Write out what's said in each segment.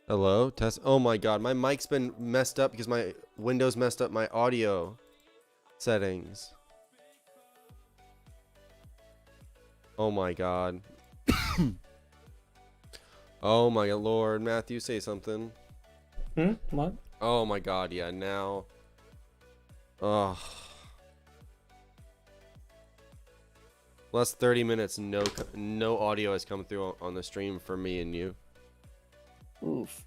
Hello? Test. Oh my god, my mic's been messed up because my Windows messed up my audio settings. Oh my god. Oh my lord. Matthew, say something. What? Oh my god, yeah, now. Ugh. Last 30 minutes, no audio has come through on the stream for me and you. Oof.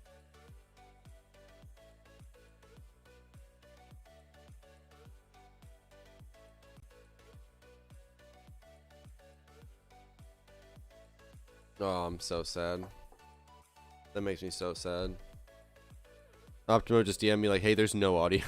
Oh, I'm so sad. That makes me so sad. Optimo just DM me like, hey, there's no audio.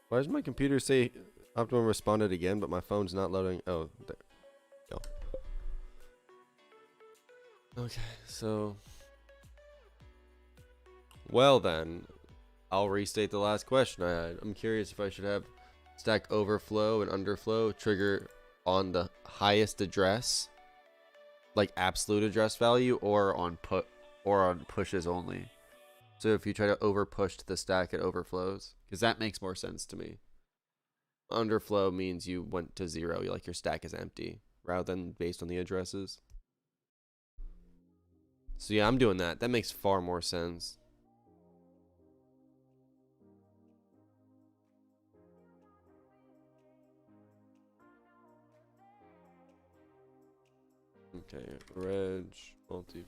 Why does my computer say Optimum responded again, but my phone's not loading? Oh, there we go. Okay, so... Well then, I'll restate the last question I had. I'm curious if I should have stack overflow and underflow trigger on the highest address, like absolute address value, or on pushes only. So if you try to over push to the stack, it overflows, because that makes more sense to me. Underflow means you went to 0, like your stack is empty, rather than based on the addresses. So yeah, I'm doing that. That makes far more sense. Okay, reg, multi,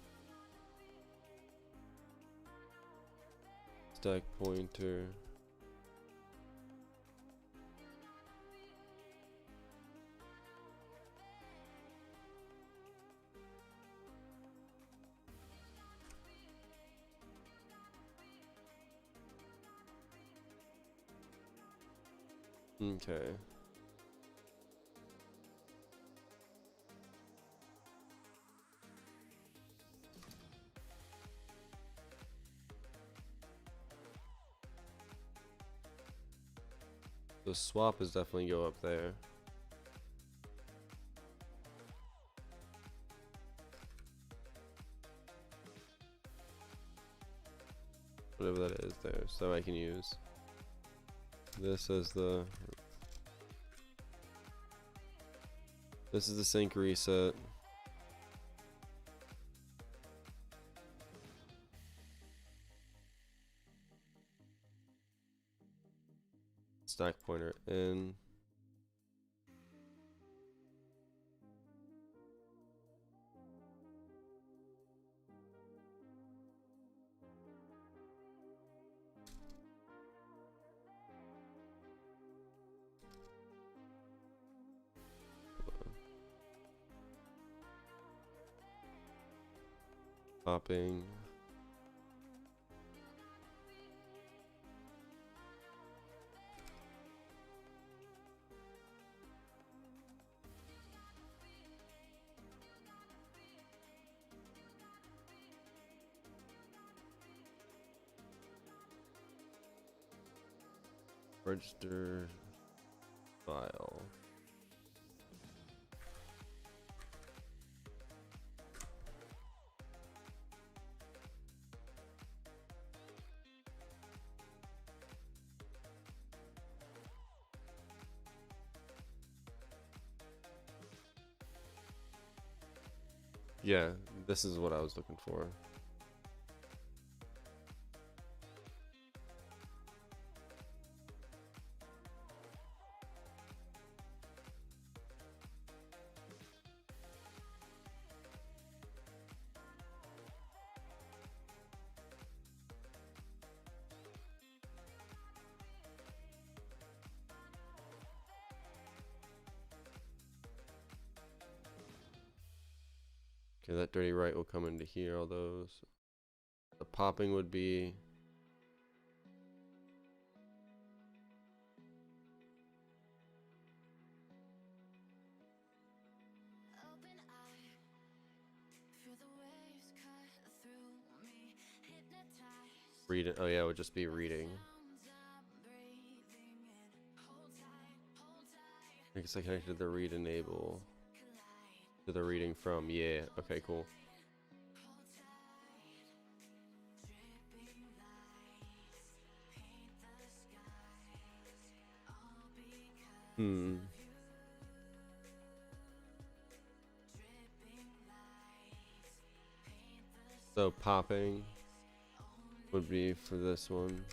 stack pointer. Okay. The swap is definitely go up there. Whatever that is there, so I can use this as the... This is the sync reset. Stack pointer in. Popping. Register file. Yeah, this is what I was looking for. Okay, that dirty right will come into here, all those. The popping would be... Read it. Oh yeah, it would just be reading. I guess I connected the read enable to the reading from. Yeah. Okay. Cool. Hmm. So popping would be for this one.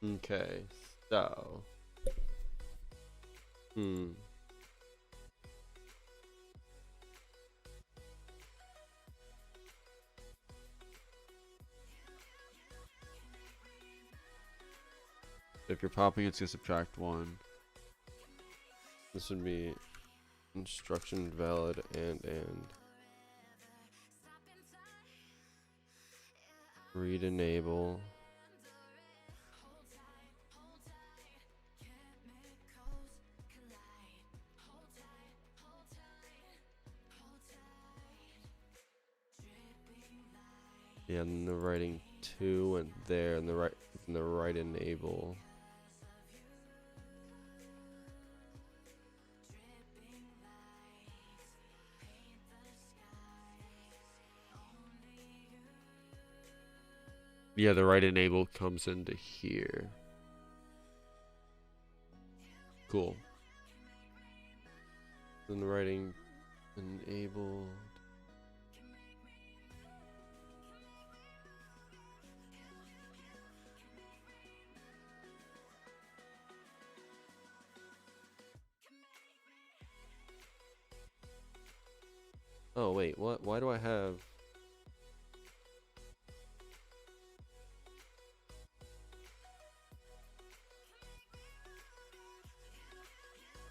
Okay. So. Hmm. If you're popping, it's gonna subtract 1. This would be instruction valid and read enable. Yeah, and the writing 2 and there, and the right enable. Yeah, the right enable comes into here. Cool. Then the writing enabled. Oh wait, what? Why do I have?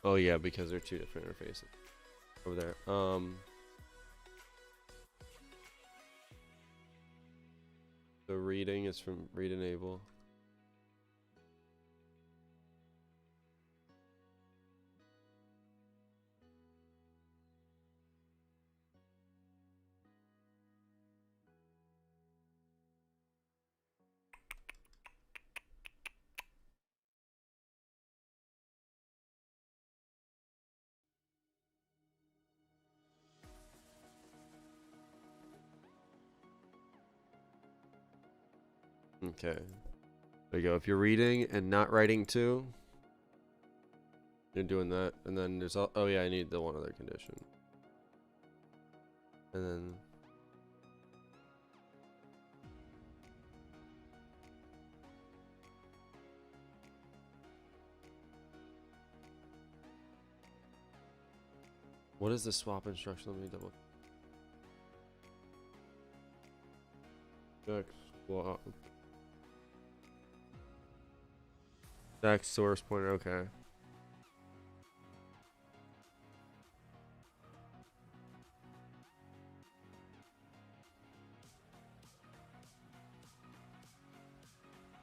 Oh yeah, because they're 2 different interfaces over there. The reading is from read enable. Okay. There you go. If you're reading and not writing 2, you're doing that. And then there's all. Oh yeah, I need the one other condition. And then. What is the swap instruction? Let me double check. Swap. Stack source pointer. Okay.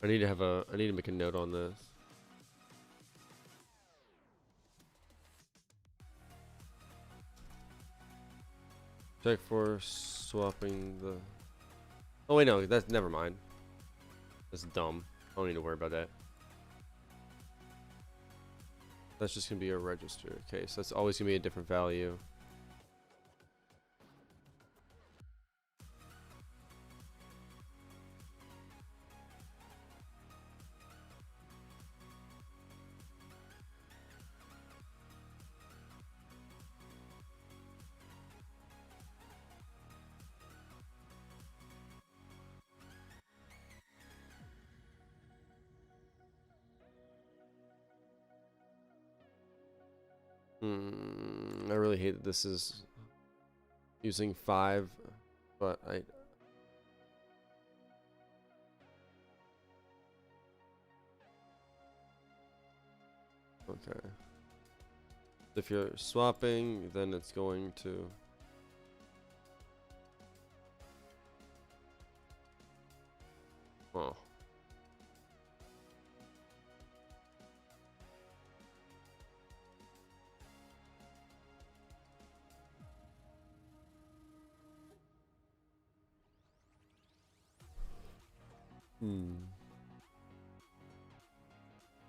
I need to make a note on this. Check for swapping the. Oh wait, no, that's never mind. That's dumb. I don't need to worry about that. That's just gonna be a register. Okay, so that's always gonna be a different value. I really hate that this is using 5, but I. Okay. If you're swapping, then it's going to. Oh.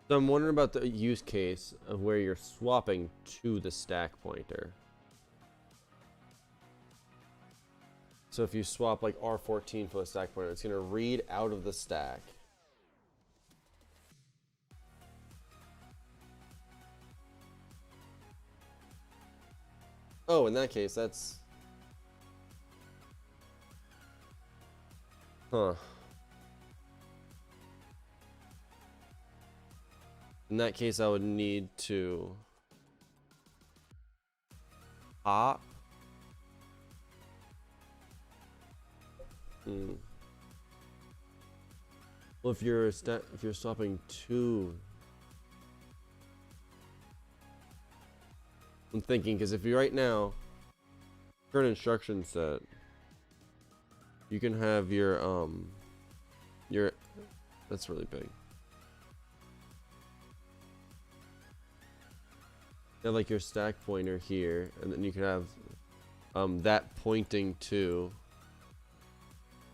So I'm wondering about the use case of where you're swapping to the stack pointer. So if you swap like R14 for the stack pointer, it's going to read out of the stack. Oh, in that case, that's... Huh. In that case, I would need to pop. Well, if you're swapping to, I'm thinking because if you right now, current instruction set, you can have your that's really big. You have like your stack pointer here, and then you can have that pointing to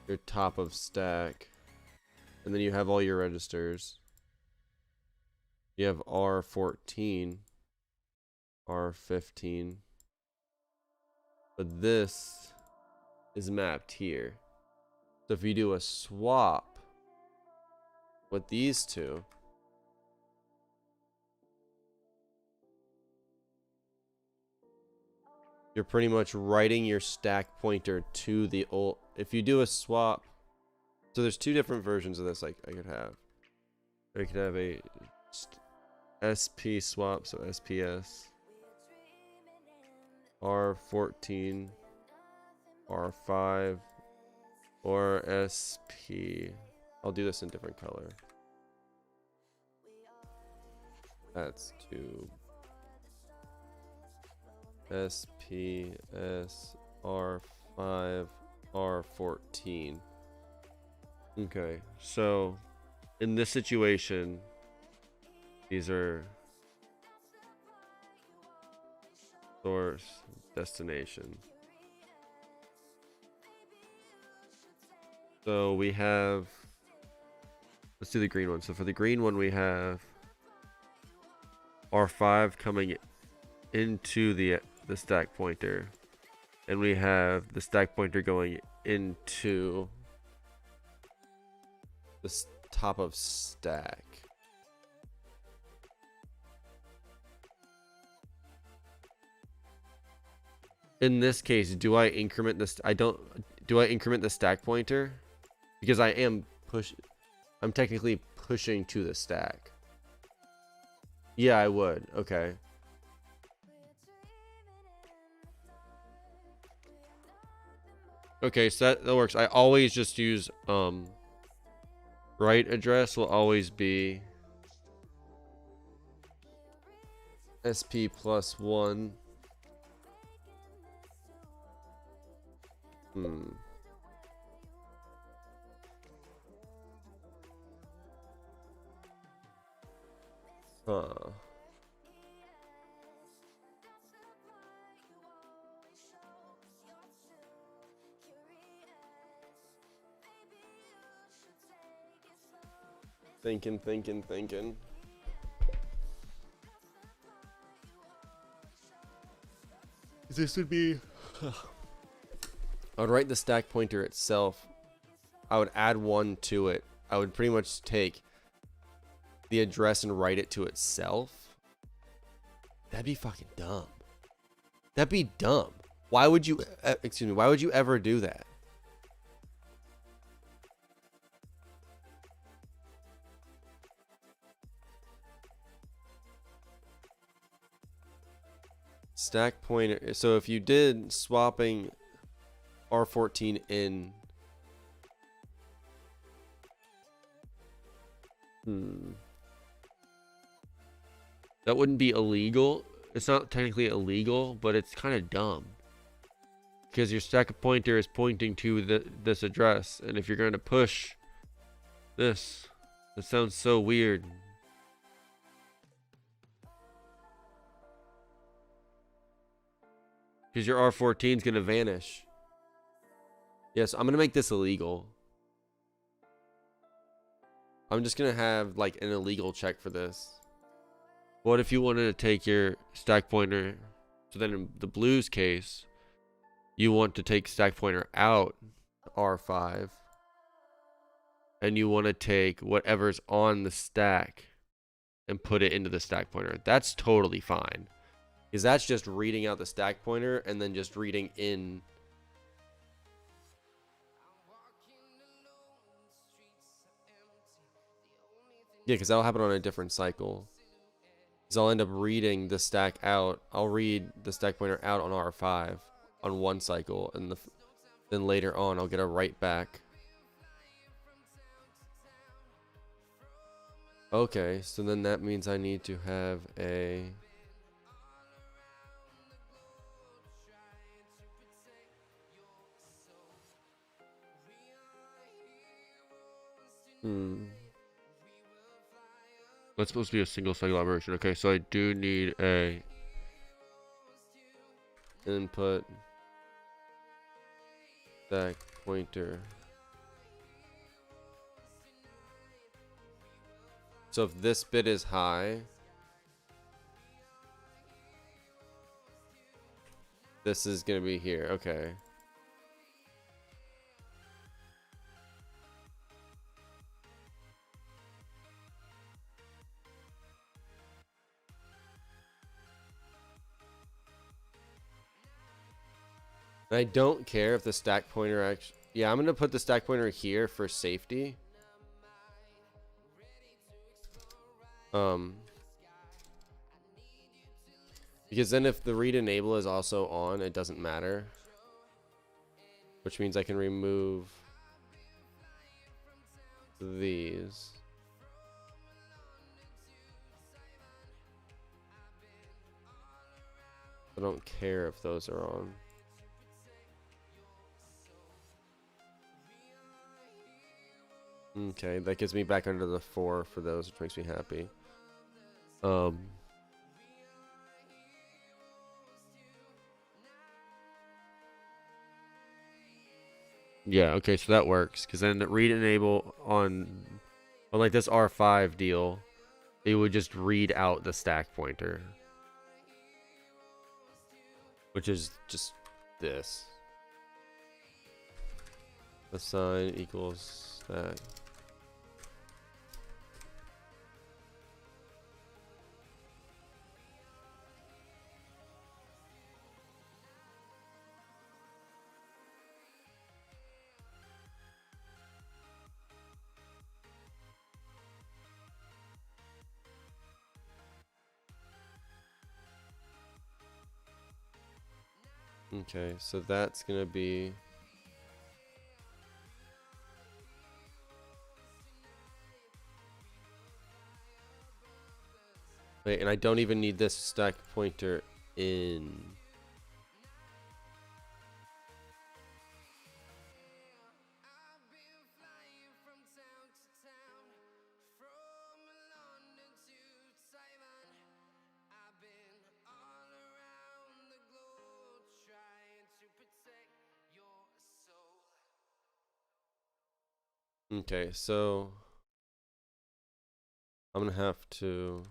your top of stack, and then you have all your registers. You have R14, R15, but this is mapped here. So if you do a swap with these two, you're pretty much writing your stack pointer to the old. If you do a swap, so there's two different versions of this. Like I could have a SP swap, so SPS, R14, R5, or SP. I'll do this in different color. That's two. SPS, R5, R14. Okay, so in this situation, these are source, destination. So we have, let's do the green one. So for the green one, we have R5 coming into the stack pointer, and we have the stack pointer going into the top of stack. In this case, do I increment this? Do I increment the stack pointer? Because I'm technically pushing to the stack. Yeah, I would. Okay. Okay, so that works. I always just use write address will always be SP plus 1. Huh. Thinking. This would be... I would write the stack pointer itself. I would add 1 to it. I would pretty much take the address and write it to itself. That'd be fucking dumb. That'd be dumb. Why would you, why would you ever do that? Stack pointer. So if you did swapping R14 in, that wouldn't be illegal it's not technically illegal, but it's kind of dumb. Because your stack pointer is pointing to this address, and if you're going to push this, that sounds so weird. Because your R14 is going to vanish. Yes, I'm going to make this illegal. I'm just going to have like an illegal check for this. What if you wanted to take your stack pointer? So then in the blues case, you want to take stack pointer out R5. And you want to take whatever's on the stack and put it into the stack pointer. That's totally fine. Because that's just reading out the stack pointer and then just reading in. Yeah, because that'll happen on a different cycle. Because I'll end up reading the stack out. I'll read the stack pointer out on R5 on one cycle. And then later on, I'll get a write back. Okay, so then that means I need to have a... That's supposed to be a single cycle operation. Okay, so I do need a input stack pointer. So if this bit is high, this is going to be here. Okay. And I don't care if the stack pointer actually... Yeah, I'm going to put the stack pointer here for safety. Because then if the read enable is also on, it doesn't matter. Which means I can remove these. I don't care if those are on. Okay, that gets me back under the 4 for those, which makes me happy. Yeah, okay, so that works. Because then the read enable on like this R5 deal, it would just read out the stack pointer. Which is just this. Assign equals stack. Okay, so that's gonna be wait, and I don't even need this stack pointer in. Okay, so I'm gonna have to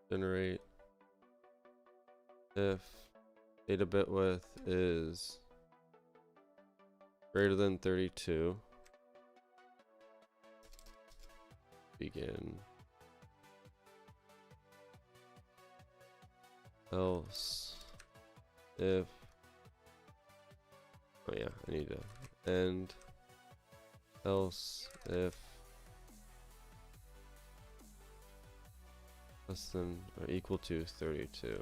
generate if data bit width is greater than 32. Begin. Else if oh yeah, I need to end. Else if less than or equal to 32.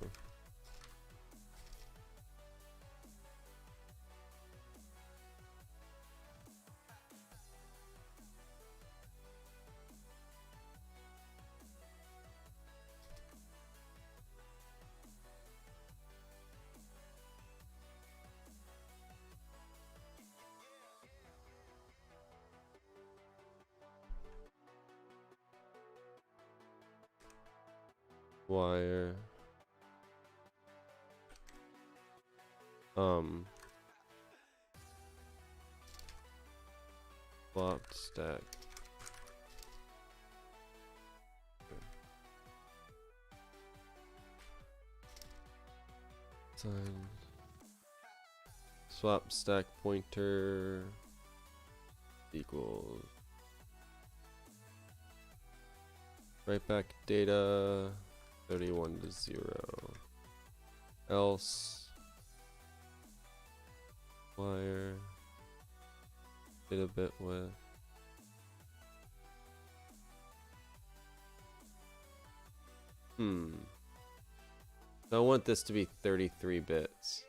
wire. Flopped stack. Sign. Swap stack pointer equals write back data 31 to 0. Else wire data bit width. So I want this to be 33 bits.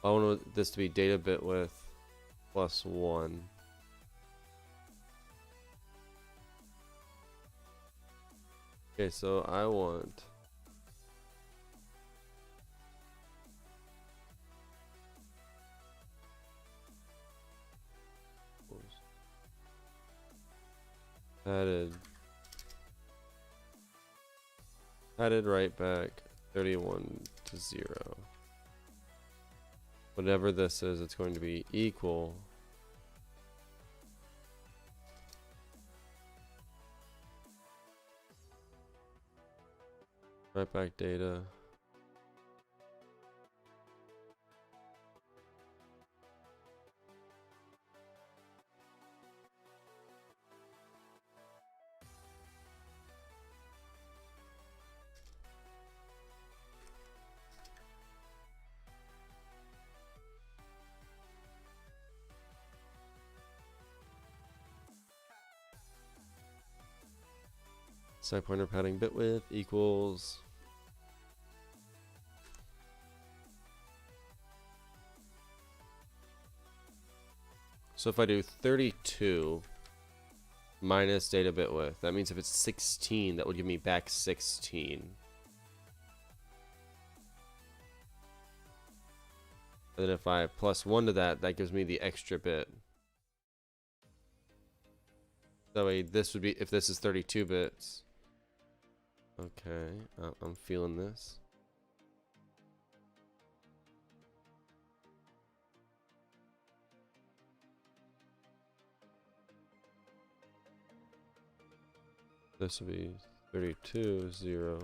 I want this to be data bit width plus 1. Okay, so I want added write back 31 to 0. Whatever this is, it's going to be equal write back data stack pointer padding bit width equals so if I do 32 minus data bit width, that means if it's 16, that would give me back 16. And then if I plus 1 to that, that gives me the extra bit. That way, this would be, if this is 32 bits. Okay, I'm feeling this. This would be 32, 0.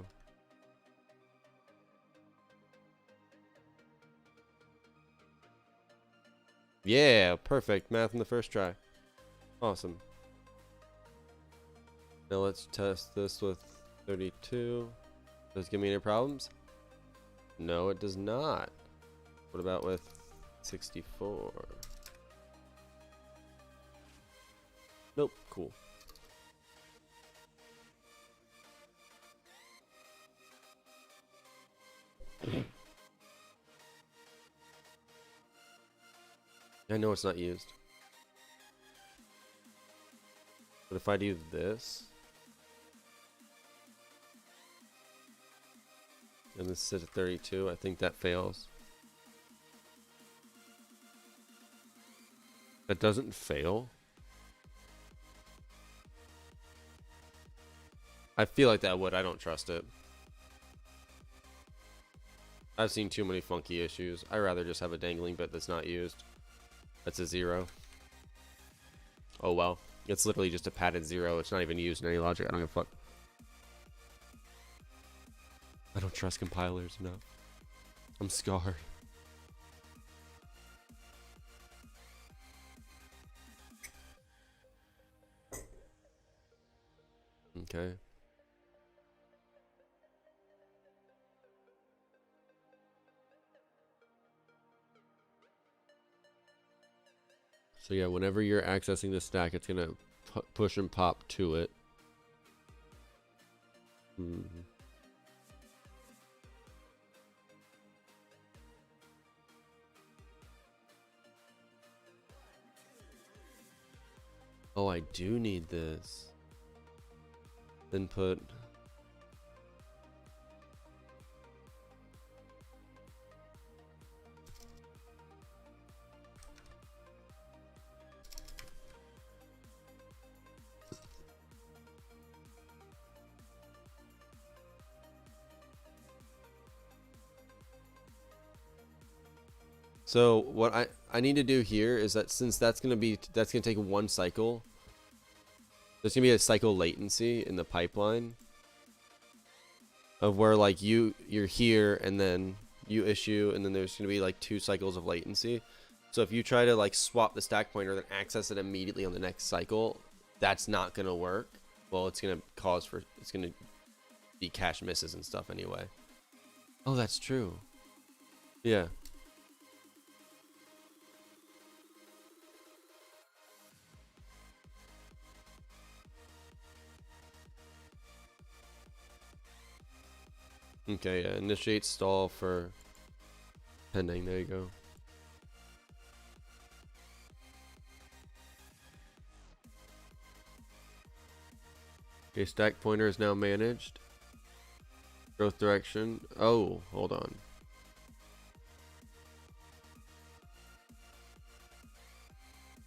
Yeah, perfect. Math in the first try. Awesome. Now let's test this with 32. Does it give me any problems? No, it does not. What about with 64? Nope, cool. I know it's not used. But if I do this, and this sits at 32, I think that fails. That doesn't fail? I feel like that would. I don't trust it. I've seen too many funky issues. I'd rather just have a dangling bit that's not used. That's a 0. Oh well. It's literally just a padded 0. It's not even used in any logic. I don't give a fuck. I don't trust compilers enough. I'm scarred. Okay. So yeah, whenever you're accessing the stack, it's gonna push and pop to it. Oh, I do need this. Then put So what I need to do here is that since that's gonna take one cycle, there's gonna be a cycle latency in the pipeline of where like you're here and then you issue and then there's gonna be like 2 cycles of latency. So if you try to like swap the stack pointer then access it immediately on the next cycle, that's not gonna work. Well, it's gonna be cache misses and stuff anyway. Oh, that's true. Yeah. Okay, yeah, initiate stall for pending. There you go. Okay, stack pointer is now managed. Growth direction. Oh, hold on.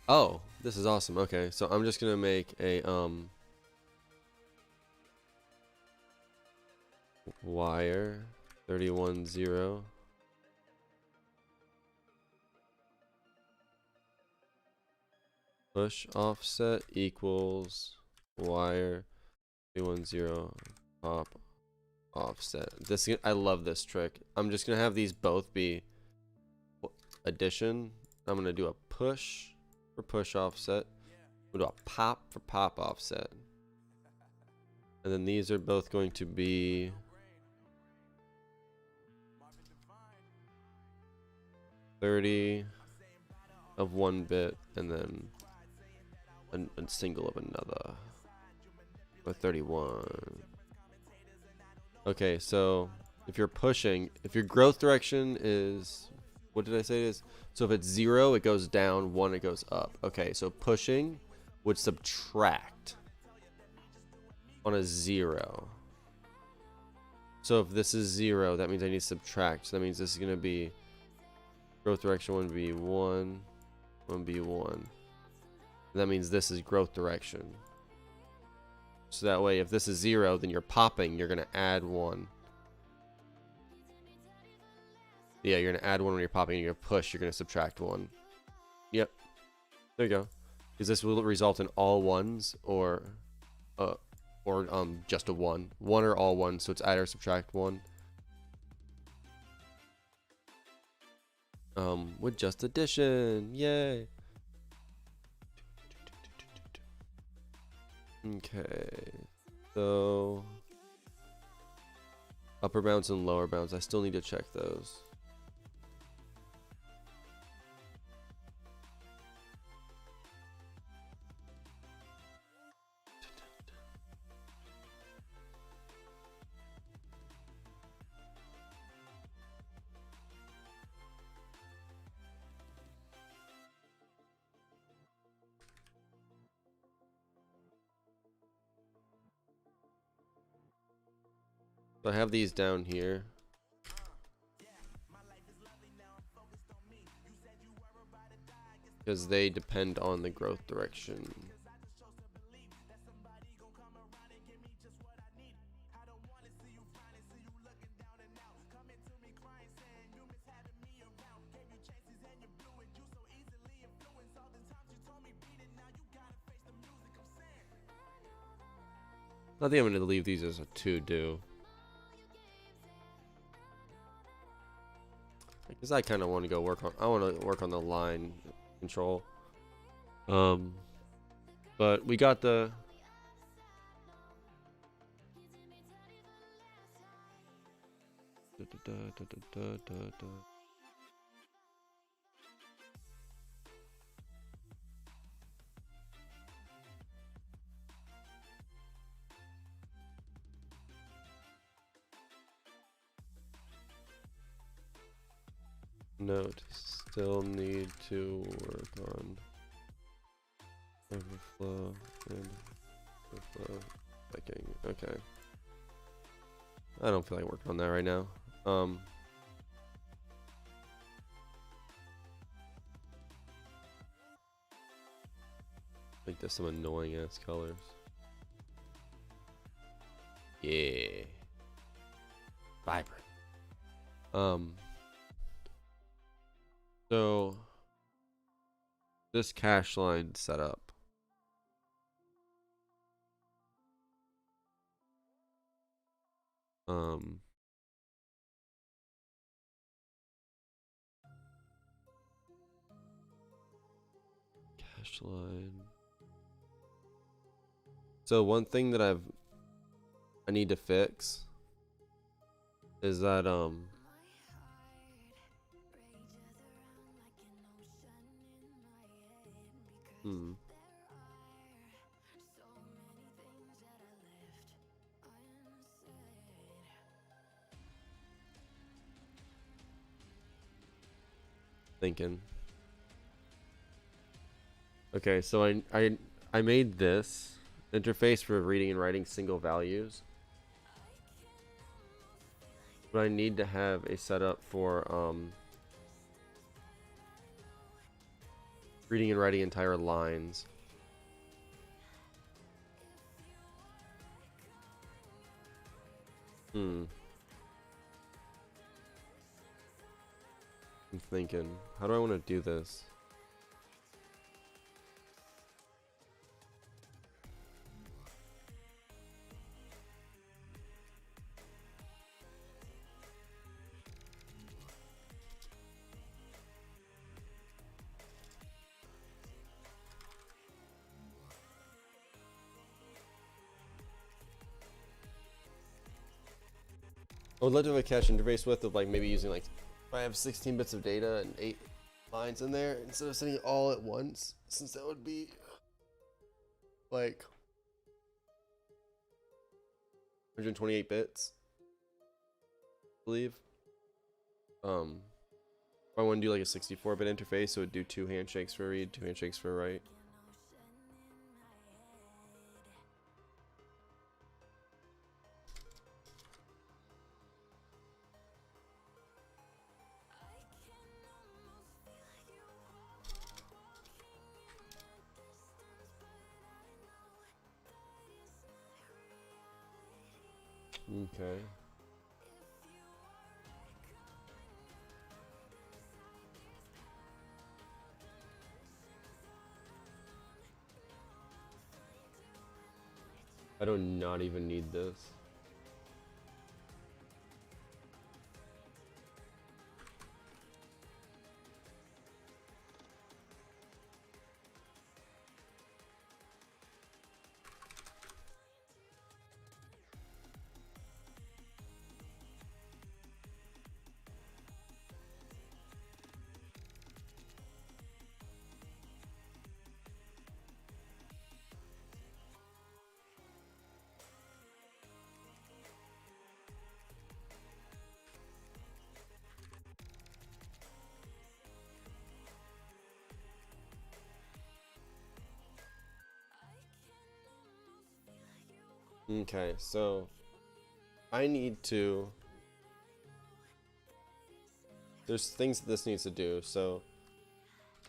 Oh, this is awesome. Okay, so I'm just gonna make a wire 31.0 push offset equals wire 31.0 pop offset. I love this trick. I'm just gonna have these both be addition. I'm gonna do a push for push offset. I'm gonna do a pop for pop offset. And then these are both going to be $30 of 1 bit and then a single of another. Or 31. Okay, so if you're pushing, if your growth direction is, what did I say it is? So if it's 0, it goes down, 1, it goes up. Okay, so pushing would subtract on a 0. So if this is 0, that means I need to subtract. So that means this is going to be growth direction 1B1, 1B1. That means this is growth direction. So that way, if this is 0, then you're popping, you're going to add 1. Yeah, you're going to add 1 when you're popping, and you're going to push, you're going to subtract 1. Yep. There you go. Because this will result in all 1s or just a 1. 1 or all 1, so it's add or subtract 1. With just addition. Yay. Okay, so upper bounds and lower bounds, I still need to check those. So I have these down here. Because they depend on the growth direction. I think I'm going to leave these as a to-do. Because I kind of want to go work on, I want to work on the line control. But we got the note, still need to work on overflow and overflow checking. Okay. I don't feel like working on that right now. Like there's some annoying ass colors. Yeah. Vibrant. So this cache line setup. Cache line. So one thing that I need to fix is that thinking. Okay, so I made this interface for reading and writing single values. But I need to have a setup for reading and writing entire lines. I'm thinking, how do I want to do this? I would love to have a cache interface with of like maybe using like if I have 16 bits of data and 8 lines in there instead of sending it all at once, since that would be like 128 bits, I believe. If I want to do like a 64-bit interface, it would do 2 handshakes for read, 2 handshakes for write. Okay. I do not even need this. Okay, so I need to. There's things that this needs to do. So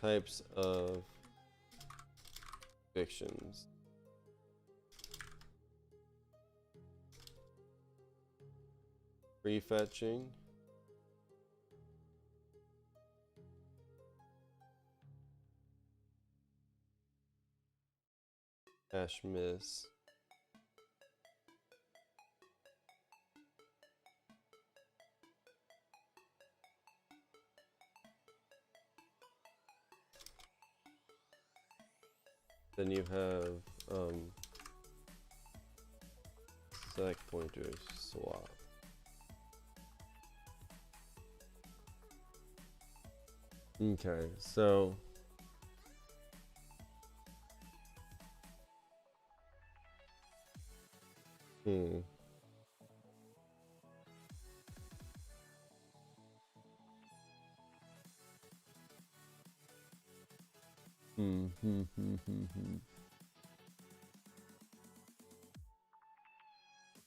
types of evictions. Prefetching. Cache miss. Then you have sec pointer swap. Okay, so hmm.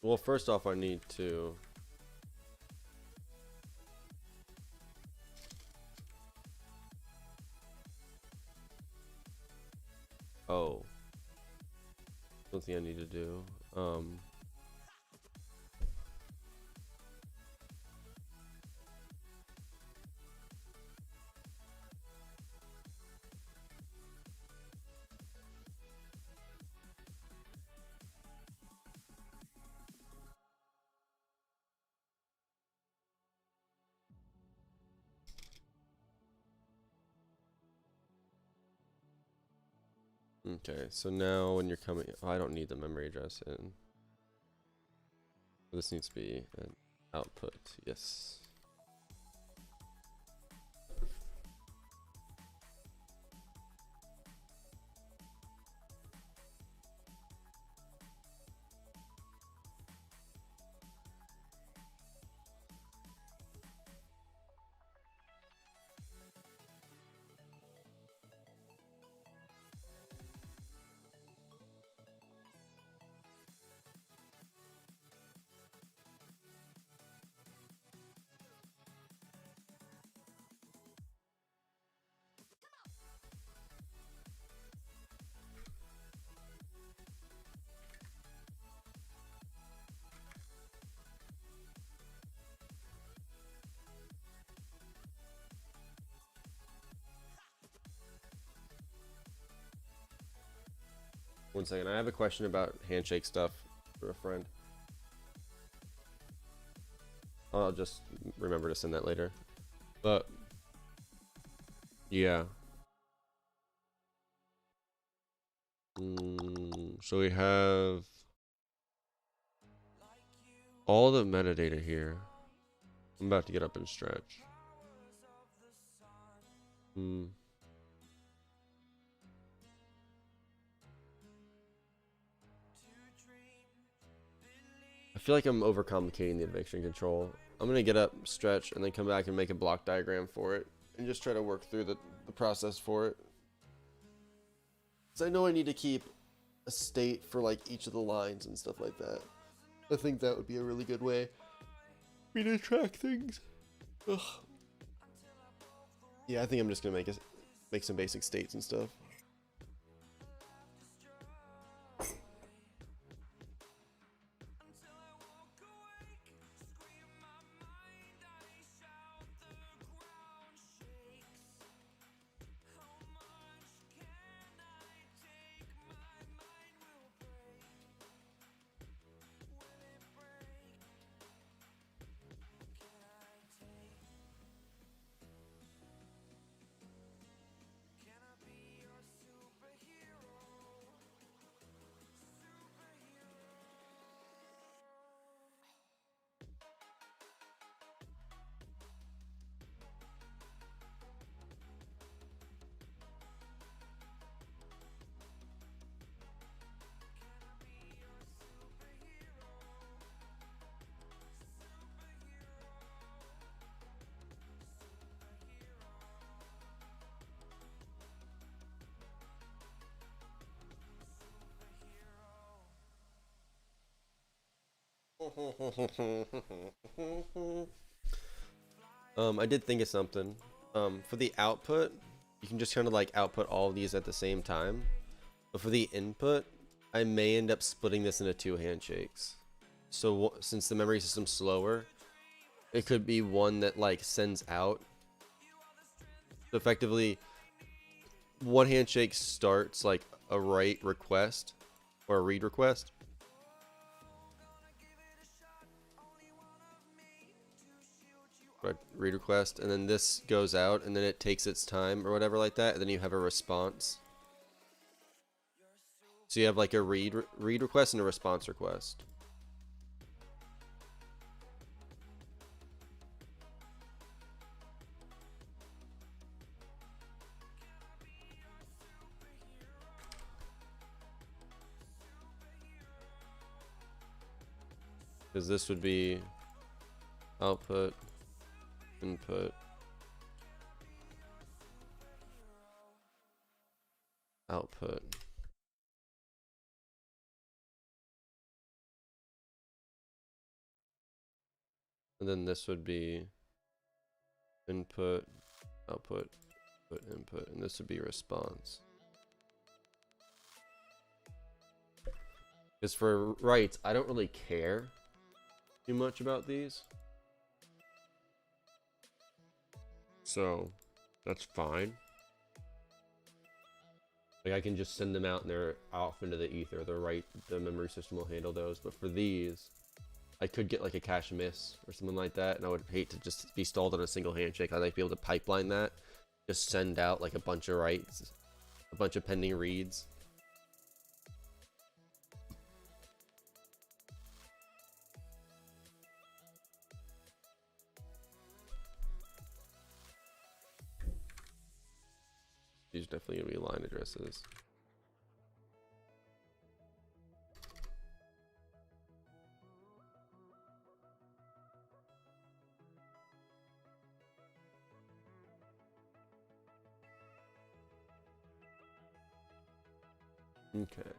Well, first off, I need to. Oh, something I need to do. Okay, so now when you're coming, oh, I don't need the memory address in. This needs to be an output, yes. One second, I have a question about handshake stuff for a friend. I'll just remember to send that later. But yeah. So we have all the metadata here. I'm about to get up and stretch. I feel like I'm overcomplicating the eviction control. I'm gonna get up, stretch, and then come back and make a block diagram for it, and just try to work through the process for it. Because I know I need to keep a state for like each of the lines and stuff like that. I think that would be a really good way for me to track things. Ugh. Yeah, I think I'm just gonna make some basic states and stuff. I did think of something. For the output, you can just kind of like output all of these at the same time. But for the input, I may end up splitting this into 2 handshakes. So since the memory system's slower, it could be one that like sends out. So effectively, one handshake starts like a write request or a read request. Read request, and then this goes out, and then it takes its time or whatever like that, and then you have a response. So you have like a read request and a response request. Because this would be output, input, output. And then this would be input, output, input, and this would be response. Because for writes, I don't really care too much about these. So that's fine. Like I can just send them out and they're off into the ether. The memory system will handle those. But for these, I could get like a cache miss or something like that, and I would hate to just be stalled on a single handshake. I'd like to be able to pipeline that, just send out like a bunch of writes, a bunch of pending reads, These are definitely gonna be line addresses. Okay.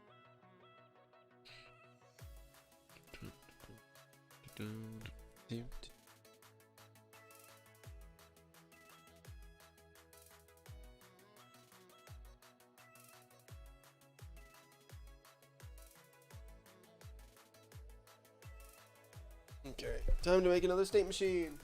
Okay, time to make another state machine.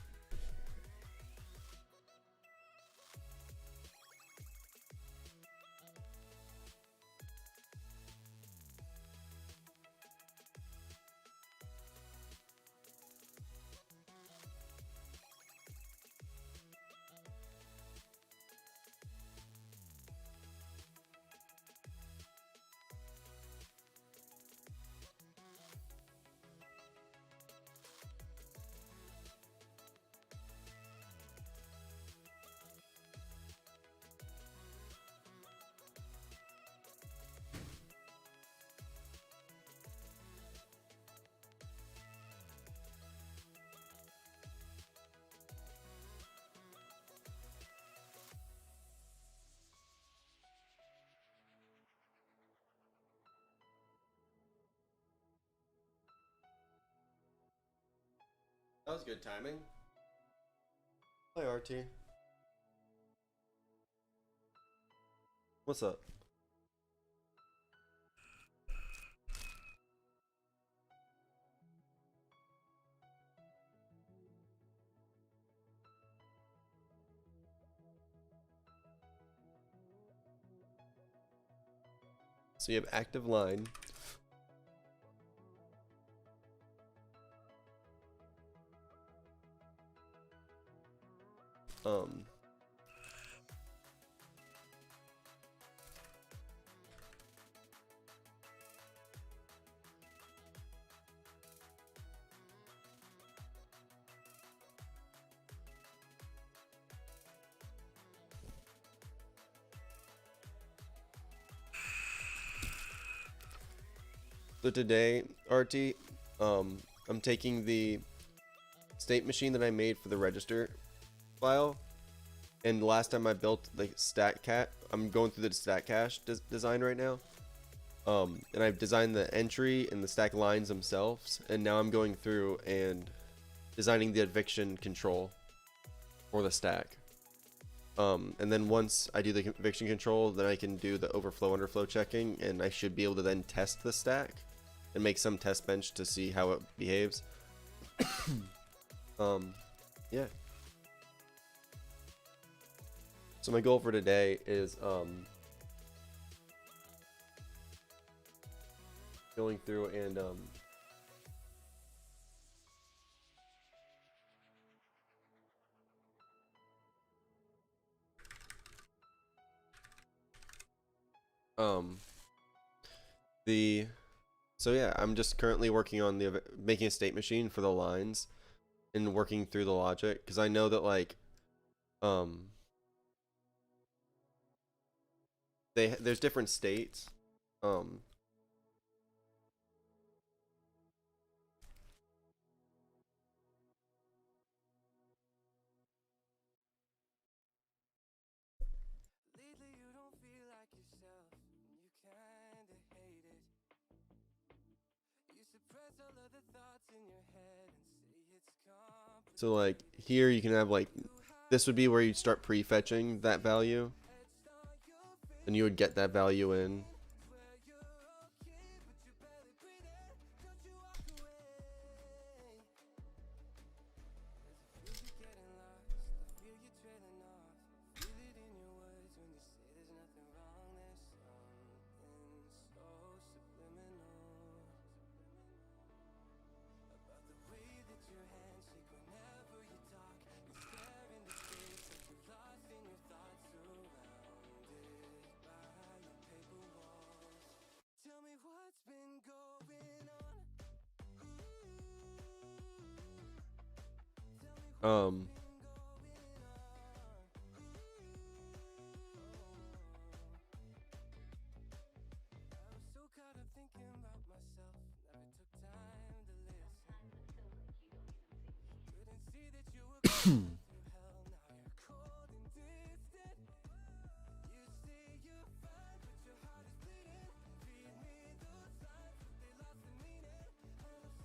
That was good timing. Hi, RT. What's up? So you have active line. Um, so today, RT, I'm taking the state machine that I made for the register file, and the last time I built the stat cat, I'm going through the stat cache design right now. And I've designed the entry and the stack lines themselves, and now I'm going through and designing the eviction control for the stack. And then once I do the eviction control, then I can do the overflow underflow checking, and I should be able to then test the stack and make some test bench to see how it behaves. Yeah. So my goal for today is going through and so yeah, I'm just currently working on the making a state machine for the lines and working through the logic, because I know that like there's different states. So like here you can have like, this would be where you start prefetching that value, and you would get that value in.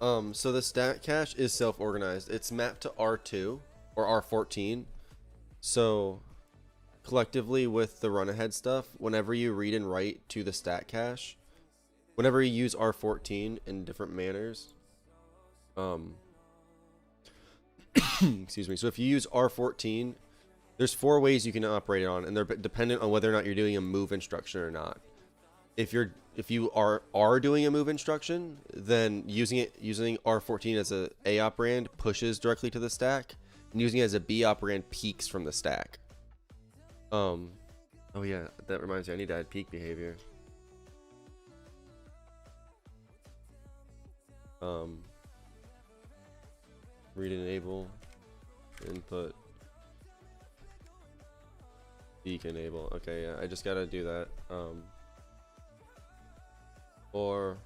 So the stack cache is self-organized. It's mapped to R2 or R14. So collectively with the run ahead stuff, whenever you read and write to the stack cache, whenever you use R14 in different manners, excuse me. So if you use R14, there's 4 ways you can operate it on, and they're dependent on whether or not you're doing a move instruction or not. If you are doing a move instruction, then using R14 as a operand pushes directly to the stack, and using it as a B operand peaks from the stack. Oh yeah, that reminds me, I need to add peak behavior. Read enable input peak enable. Okay, yeah, I just gotta do that. Or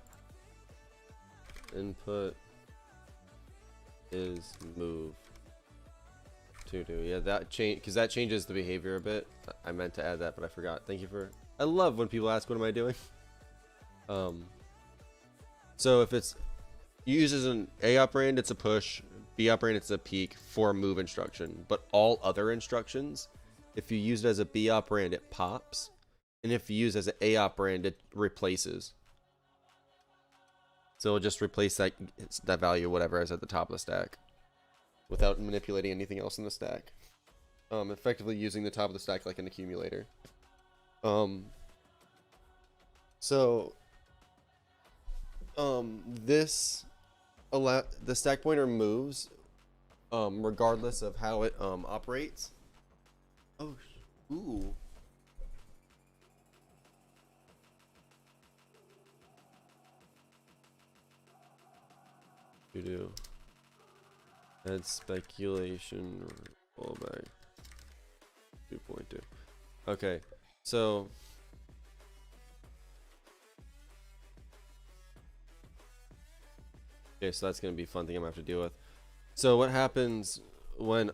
input is move to do. Yeah, that change, because that changes the behavior a bit. I meant to add that, but I forgot. Thank you for. I love when people ask, "What am I doing?" So if it's used as an A operand, it's a push. B operand, it's a peak for a move instruction. But all other instructions, if you use it as a B operand, it pops, and if you use it as an A operand, it replaces. So it'll just replace that value, whatever is at the top of the stack, without manipulating anything else in the stack. Effectively using the top of the stack like an accumulator. The stack pointer moves regardless of how it operates. Oh, ooh. Do add speculation rollback 2.2. Okay, so so that's gonna be a fun thing I'm gonna have to deal with. So what happens when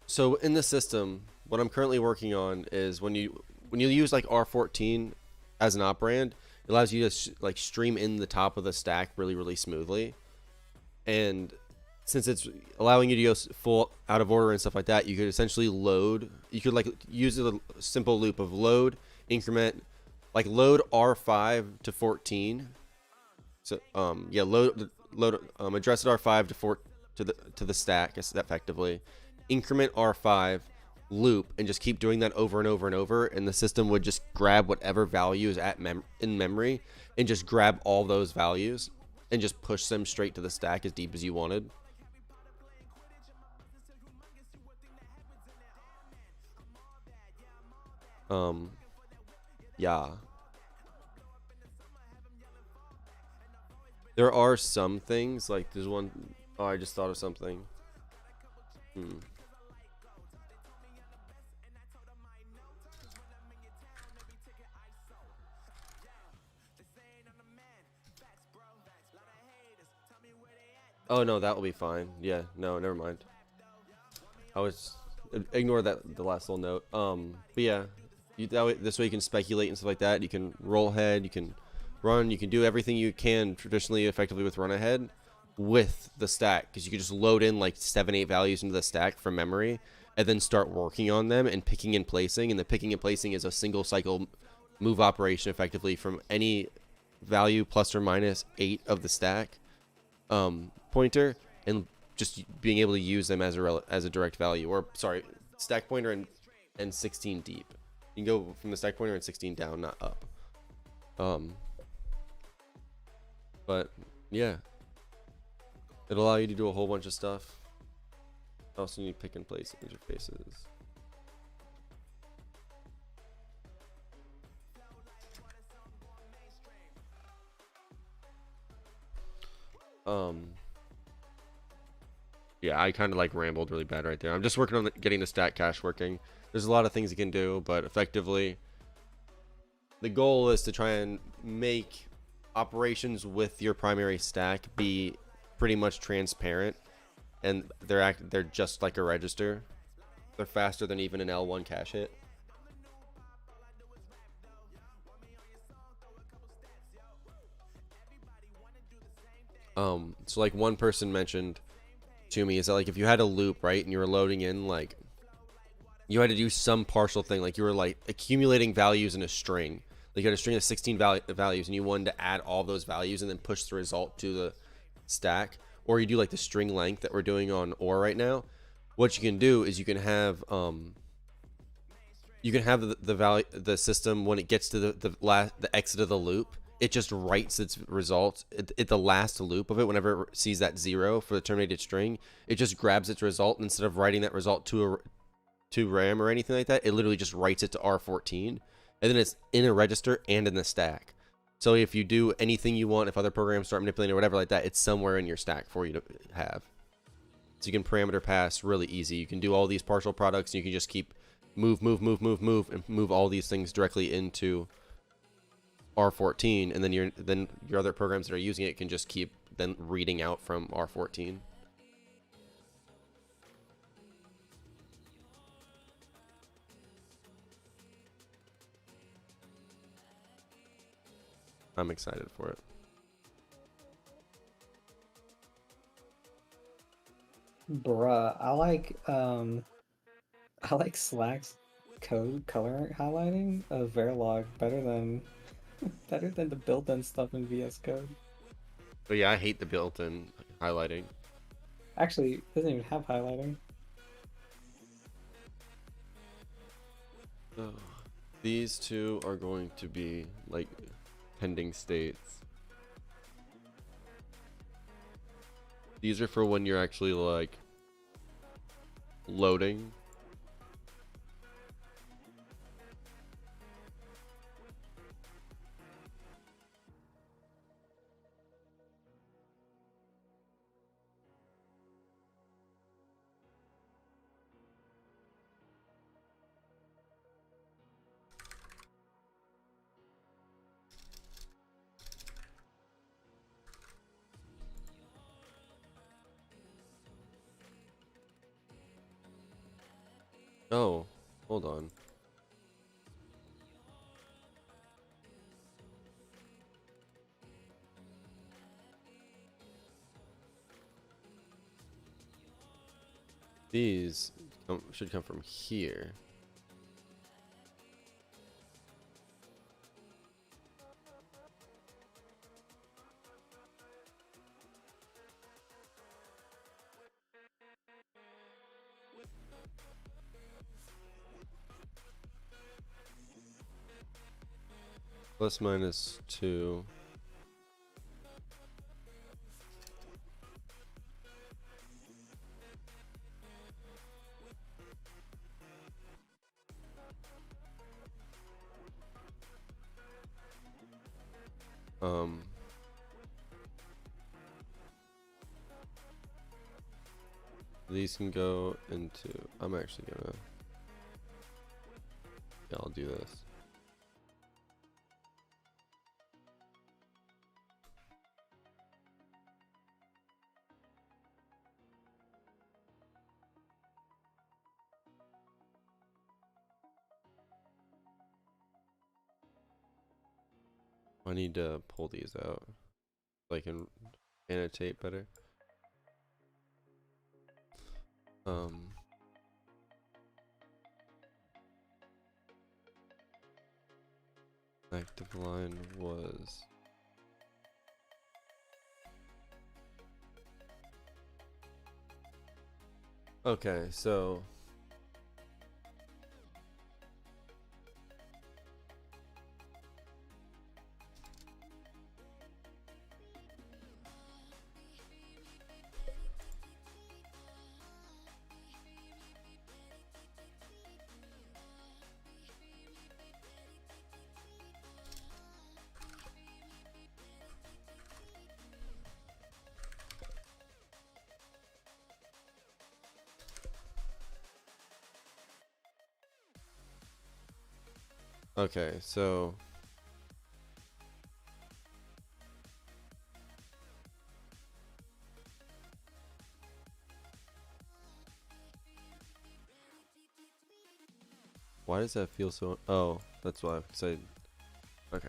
so in the system, what I'm currently working on is when you use like R14 as an operand, it allows you to like stream in the top of the stack really smoothly, and since it's allowing you to go full out of order and stuff like that, you could essentially load. You could like use a simple loop of load, increment, like load R5 to 14. So yeah, load address at R5 to the stack effectively, increment R5, loop, and just keep doing that over and over, and the system would just grab whatever value is in memory and just grab all those values and just push them straight to the stack as deep as you wanted. Yeah, there are some things like there's one. Oh, I just thought of something. Oh no, that will be fine. Yeah, no, never mind. I was ignore that the last little note. But yeah, this way you can speculate and stuff like that. You can roll ahead, you can run, you can do everything you can traditionally effectively with run ahead with the stack, because you can just load in like 7-8 values into the stack from memory and then start working on them and picking and placing. And the picking and placing is a single cycle move operation effectively from any value plus or minus 8 of the stack pointer, and just being able to use them as a direct value, or sorry, stack pointer and 16 deep. You can go from the stack pointer and 16 down, not up. But yeah, it'll allow you to do a whole bunch of stuff. Also need pick and place interfaces. Yeah, I kind of like rambled really bad right there. I'm just working on getting the stack cache working. There's a lot of things you can do, but effectively the goal is to try and make operations with your primary stack be pretty much transparent, and they're just like a register. They're faster than even an L1 cache hit. So like one person mentioned to me is that like if you had a loop, right, and you were loading in, like you had to do some partial thing, like you were like accumulating values in a string. Like you had a string of 16 values and you wanted to add all those values and then push the result to the stack, or you do like the string length that we're doing on OR right now. What you can do is you can have the value, the system, when it gets to the exit of the loop, it just writes its result at the last loop of it. Whenever it sees that 0 for the terminated string, it just grabs its result, and instead of writing that result to RAM or anything like that, it literally just writes it to R14, and then it's in a register and in the stack. So if you do anything you want, if other programs start manipulating or whatever like that, it's somewhere in your stack for you to have. So you can parameter pass really easy. You can do all these partial products, and you can just keep move, and move all these things directly into R14, and then your other programs that are using it can just keep then reading out from R14. I'm excited for it. Bruh, I like Slack's code color highlighting of Verilog better than the built-in stuff in VS Code. But yeah, I hate the built-in highlighting. Actually, it doesn't even have highlighting. So these two are going to be like pending states. These are for when you're actually like loading. Oh, hold on. These should come from here. Plus minus 2. These can go into, I'm actually gonna, yeah, I'll do this. I need to pull these out so I can annotate better. Active line was okay, so okay, so why does that feel so? Oh, that's why. Okay.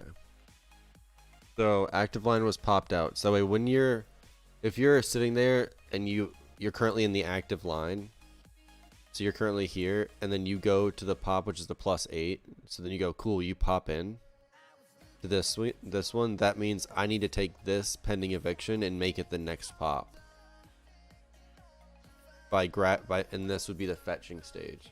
So active line was popped out. So when you're if you're sitting there and you're currently in the active line, so you're currently here, and then you go to the pop, which is the +8. So then you go, cool, you pop in to this one. That means I need to take this pending eviction and make it the next pop. And this would be the fetching stage.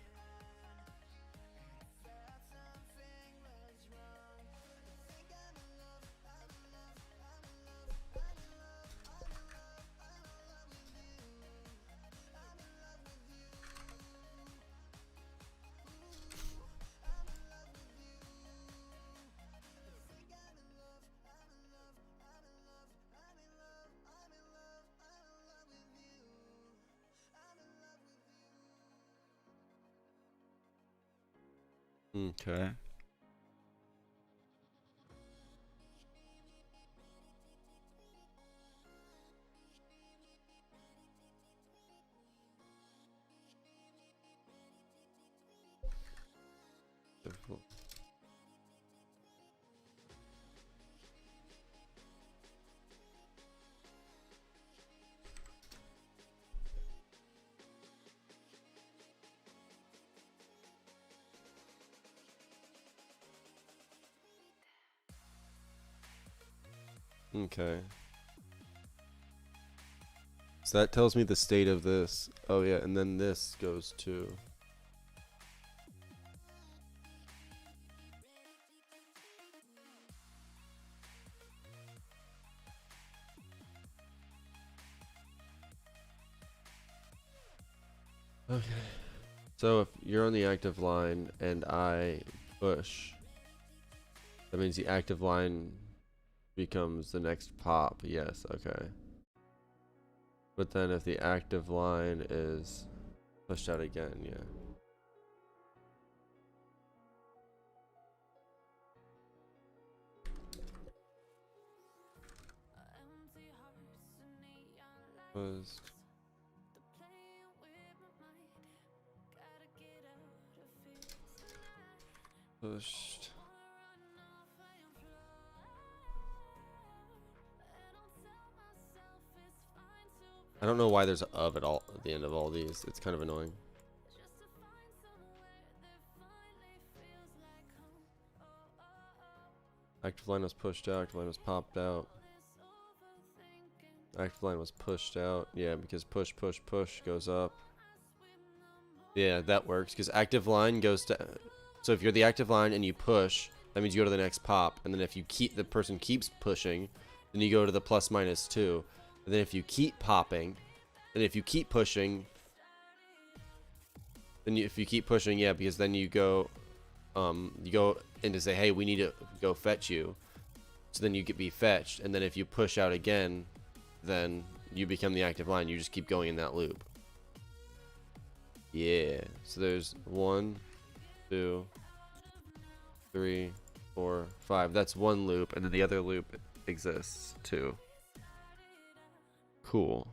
Okay. Okay. So that tells me the state of this. Oh yeah, and then this goes to. Okay. So if you're on the active line and I push, that means the active line becomes the next pop. Yes, okay. But then if the active line is pushed out again, yeah. Pushed. I don't know why there's a of at the end of all these. It's kind of annoying. Active line was pushed out. Active line was popped out. Active line was pushed out. Yeah, because push goes up. Yeah, that works because active line goes to. So if you're the active line and you push, that means you go to the next pop. And then if the person keeps pushing, then you go to the ±2. And then if you keep popping, and if you keep pushing, then if you keep pushing, yeah, because then you go in to say, hey, we need to go fetch you. So then you get be fetched, and then if you push out again, then you become the active line. You just keep going in that loop. Yeah. So there's 1, 2, 3, 4, 5. That's one loop, and then the other loop exists too. Cool.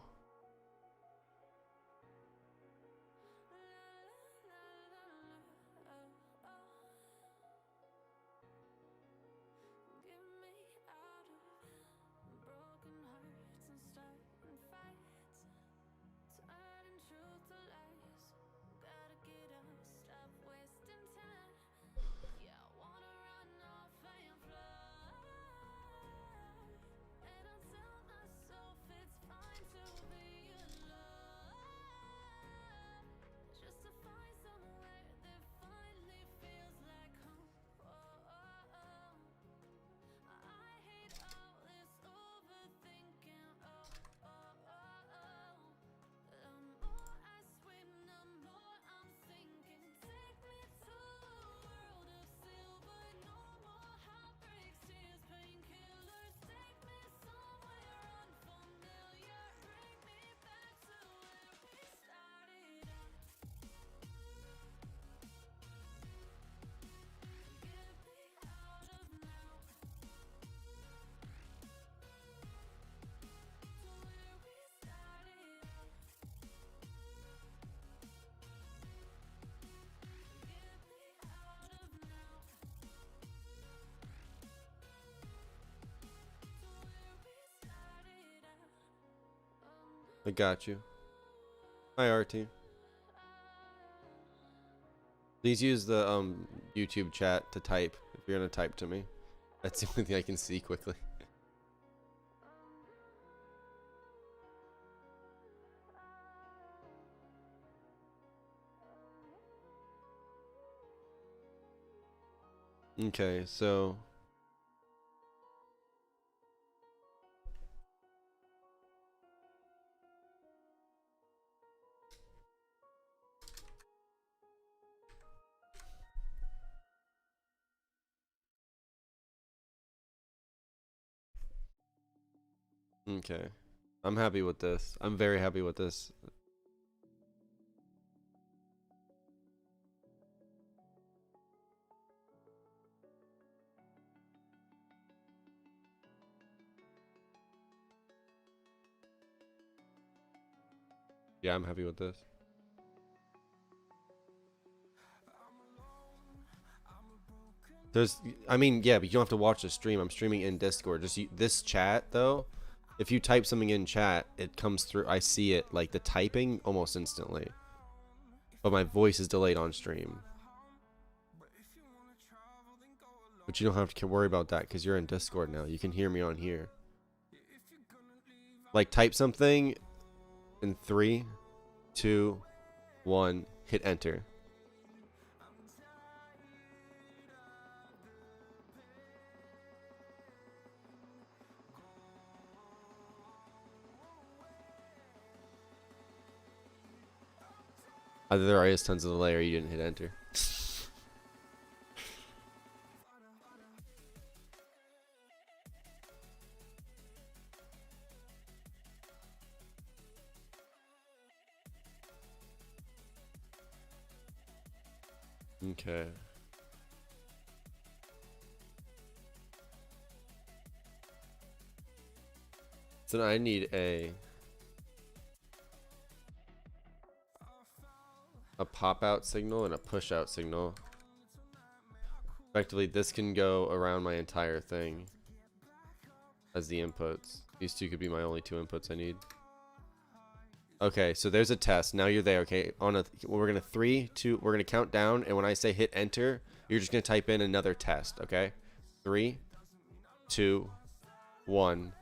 I got you. Hi, RT. Please use the YouTube chat to type if you're gonna type to me. That's the only thing I can see quickly. Okay, so okay. I'm happy with this. I'm very happy with this. Yeah, I'm happy with this. There's, I mean, yeah, but you don't have to watch the stream. I'm streaming in Discord. Just this chat though. If you type something in chat, it comes through. I see it like the typing almost instantly, but my voice is delayed on stream. But you don't have to worry about that because you're in Discord now. You can hear me on here. Like type something in 3, 2, 1, hit enter. Either there is tons of delay or you didn't hit enter. Okay. So now I need a pop out signal and a push out signal. Effectively, this can go around my entire thing as the inputs. These two could be my only 2 inputs I need. Okay, so there's a test. Now you're there. Okay, we're gonna 3, 2. We're gonna count down, and when I say hit enter, you're just gonna type in another test. Okay, 3, 2, 1,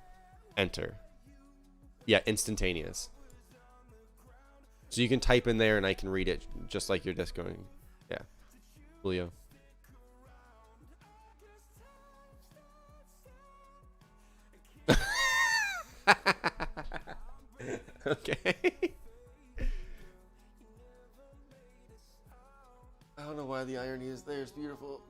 enter. Yeah, instantaneous. So you can type in there, and I can read it just like you're just going. Yeah, Julio. Okay. I don't know why the irony is there. It's beautiful.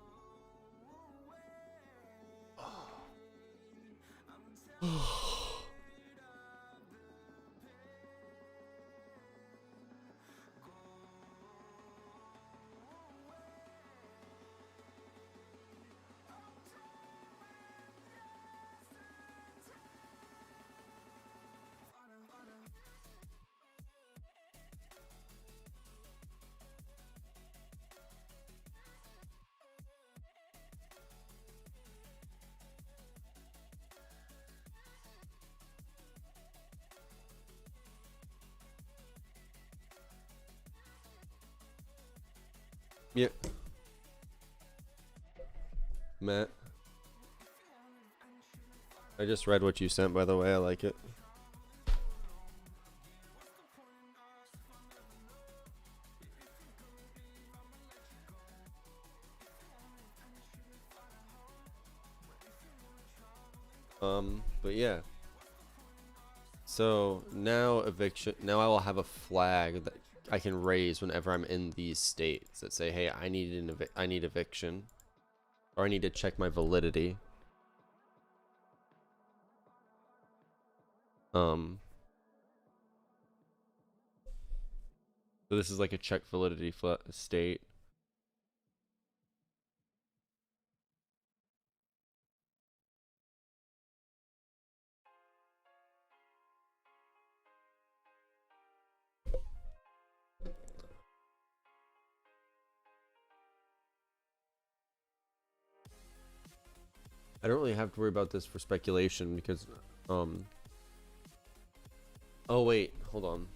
Yeah. Matt. I just read what you sent, by the way. I like it. But yeah. So now eviction. Now I will have a flag that I can raise whenever I'm in these states that say, "Hey, I need eviction, or I need to check my validity." So this is like a check validity state. I don't really have to worry about this for speculation because Oh wait, hold on.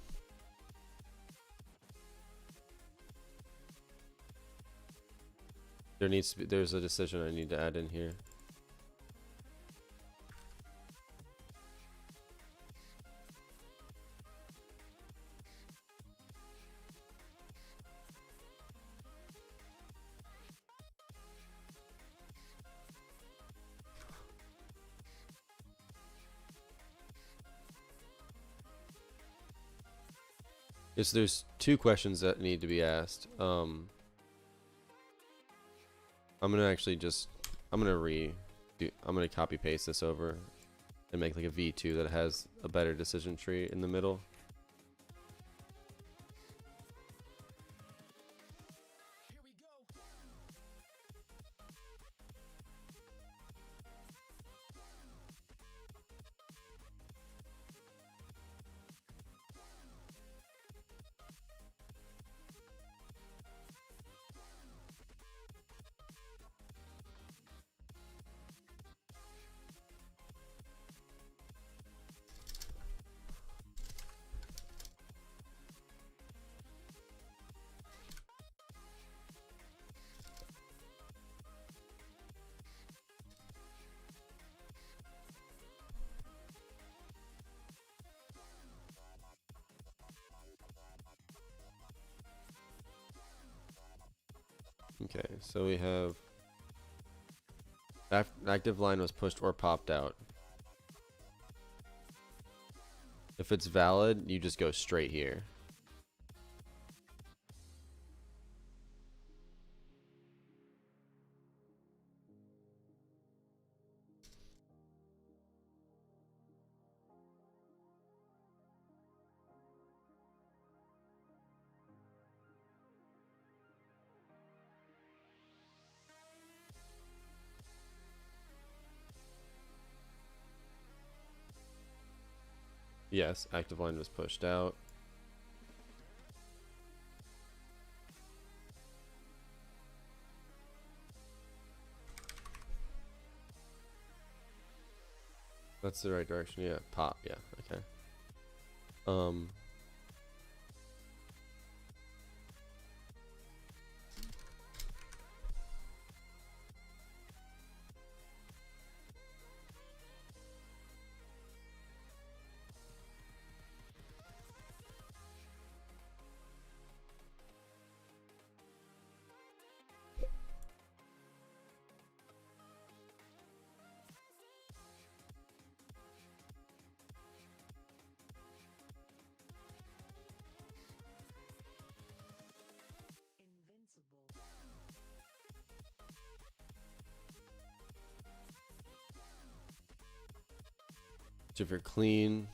There's a decision I need to add in here. There's two questions that need to be asked. I'm gonna actually just I'm gonna copy paste this over and make like a V2 that has a better decision tree in the middle. Okay, so we have active line was pushed or popped out. If it's valid, you just go straight here. Yes, active line was pushed out. That's the right direction. Yeah, pop. Yeah, okay. So if you're clean,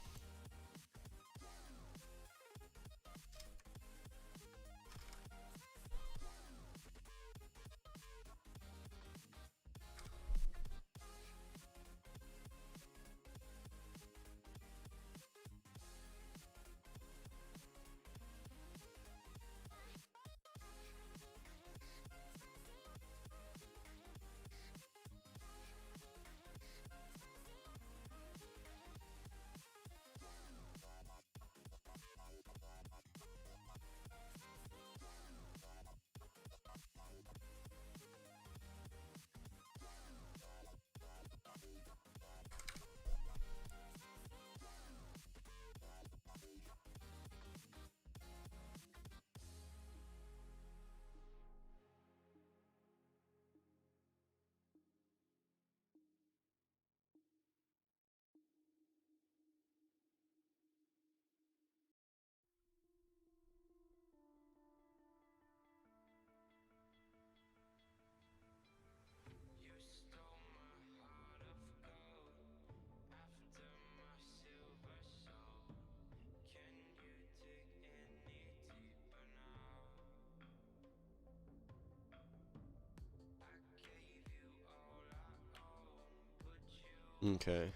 okay.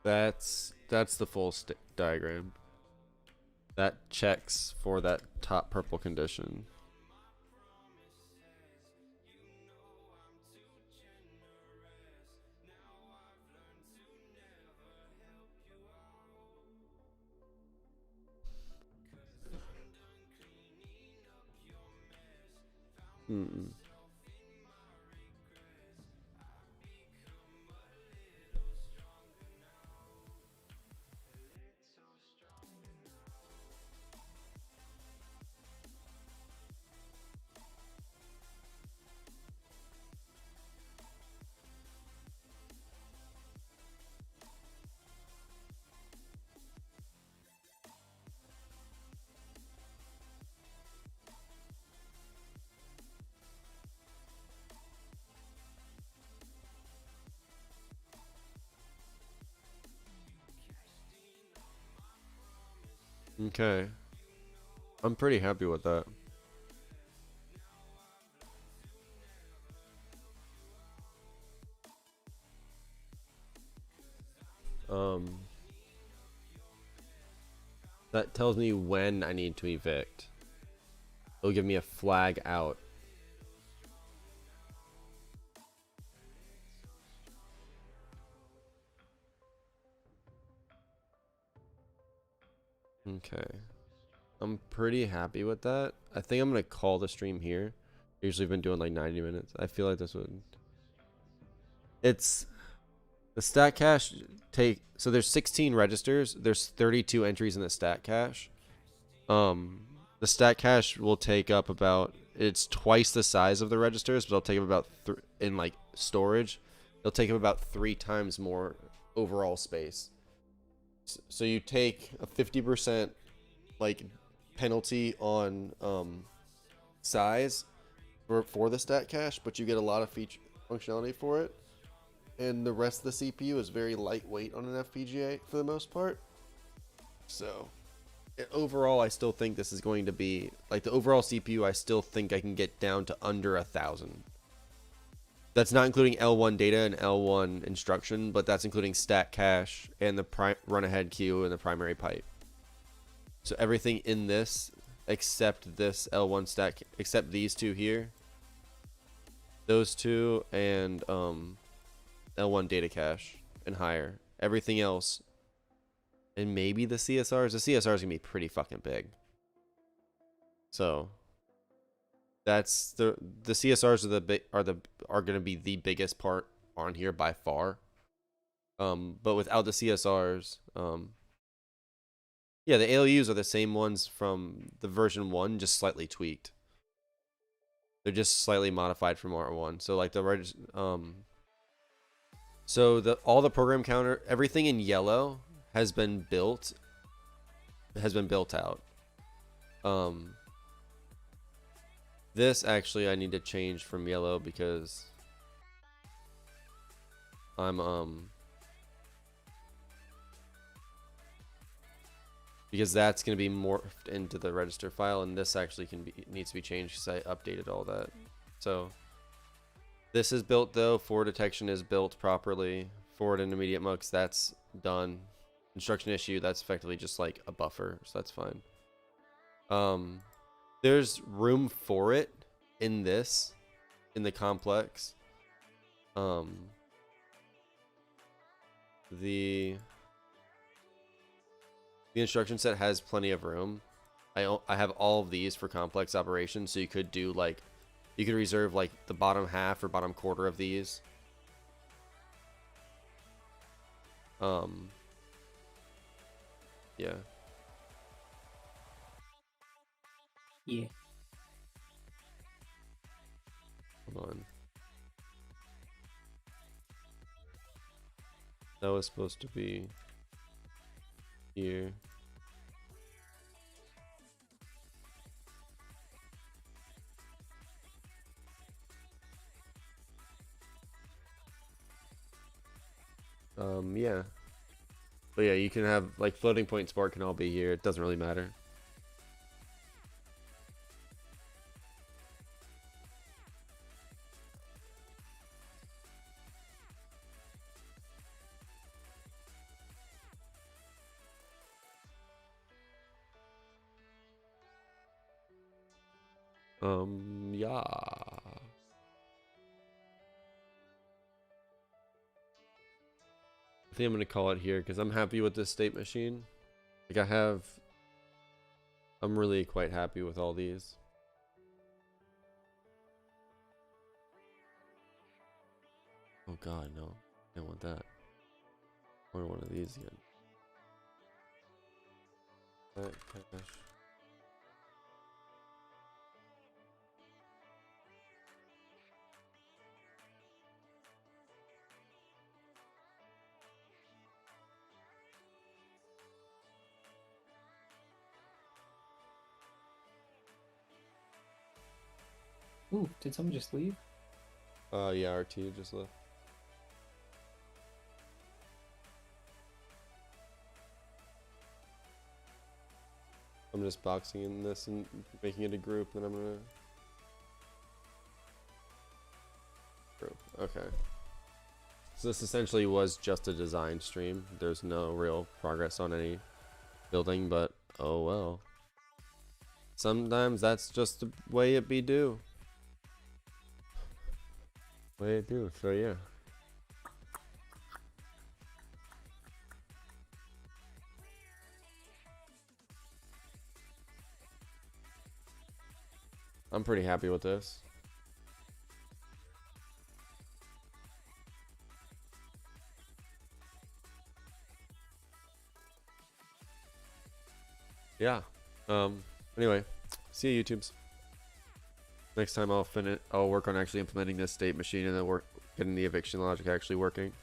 That's the full diagram. That checks for that top purple condition. Mm. Okay. I'm pretty happy with that. That tells me when I need to evict. It'll give me a flag out. Okay. I'm pretty happy with that. I think I'm gonna call the stream here. Usually been doing like 90 minutes. I feel like this would. It's the stat cache take. So there's 16 registers. There's 32 entries in the stat cache. The stat cache will take up about. It's twice the size of the registers, but it'll take up about in like storage. It'll take up about 3 times more overall space. So you take a 50% like penalty on size for the stat cache, but you get a lot of feature functionality for it, and the rest of the CPU is very lightweight on an FPGA for the most part. So overall, I still think this is going to be like the overall CPU. I still think I can get down to under 1,000. That's not including L1 data and L1 instruction, but that's including stat cache and the run ahead queue and the primary pipe. So everything in this, except this L1 stack, except these two here, those two, and L1 data cache and higher. Everything else, and maybe the CSRs. The CSRs is gonna be pretty fucking big. So that's the CSRs are gonna be the biggest part on here by far. But without the CSRs, yeah, the ALUs are the same ones from the version 1, just slightly tweaked. They're just slightly modified from R1. So like so all the program counter, everything in yellow has been built out. This actually I need to change from yellow because because that's going to be morphed into the register file, and this actually needs to be changed because I updated all that. So this is built though. Forward detection is built properly. Forward intermediate mux, that's done. Instruction issue, that's effectively just like a buffer, so that's fine. There's room for it in the complex. The instruction set has plenty of room. I have all of these for complex operations, so you could do like, you could reserve like the bottom half or bottom quarter of these. Yeah. Yeah. Hold on. That was supposed to be here. Yeah. But yeah, you can have like floating point spark can all be here. It doesn't really matter. Yeah. I think I'm gonna call it here because I'm happy with this state machine. Like I'm really quite happy with all these. god, no. I don't want that. Or one of these again. Cache. Ooh, did someone just leave? Yeah, RT just left. I'm just boxing in this and making it a group, and I'm gonna group. Okay. So this essentially was just a design stream. There's no real progress on any building, but oh well. Sometimes that's just the way it be do. Way it do. So yeah. I'm pretty happy with this. Yeah. Anyway, see you YouTubes. Next time I'll work on actually implementing this state machine and then getting the eviction logic actually working.